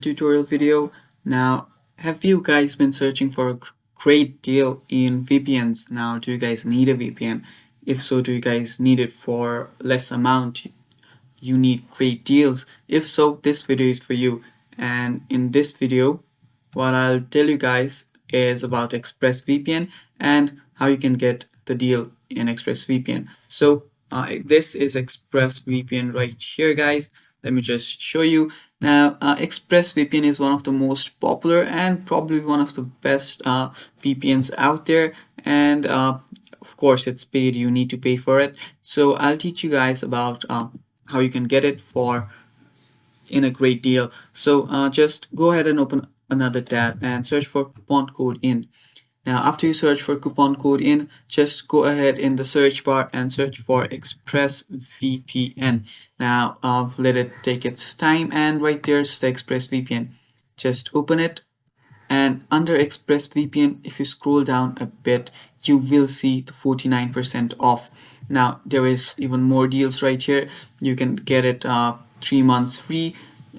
tutorial video. Now, have you guys been searching for a great deal in VPNs? Now, do you guys need a VPN? If so, do you guys need it for less amount? You need great deals. If so, this video is for you. And in this video, what I'll tell you guys is about Express VPN and how you can get the deal in Express VPN. So this is Express VPN right here, guys. Let me just show you. Now, Express VPN is one of the most popular and probably one of the best VPNs out there. And of course, it's paid. You need to pay for it. So I'll teach you guys about how you can get it for in a great deal. So just go ahead and open another tab and search for coupon code in. Now, after you search for coupon code in, just go ahead in the search bar and search for Express VPN. Now, let it take its time, and right there's the Express VPN. Just open it, and under Express VPN, if you scroll down a bit, you will see the 49% off. Now, there is even more deals right here. You can get it 3 months free,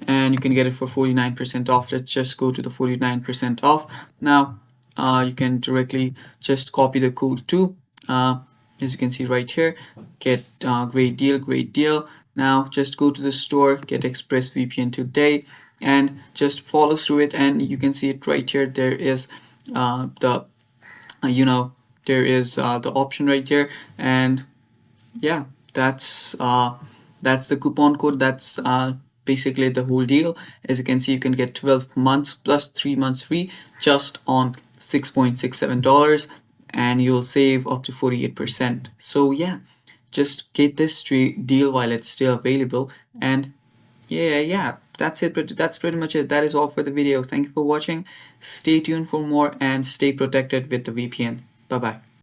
and you can get it for 49% off. Let's just go to the 49% off. Now, you can directly just copy the code too. As you can see right here, get great deal. Now just go to the store, get ExpressVPN today, and just follow through it, and you can see it right here. There is the the option right here, and yeah, that's the coupon code. That's basically the whole deal. As you can see, you can get 12 months plus 3 months free just on $6.67, and you'll save up to 48%. So yeah, just get this deal while it's still available. And yeah, that's it. But that's pretty much it. That is all for the video. Thank you for watching. Stay tuned for more and stay protected with the VPN. Bye bye.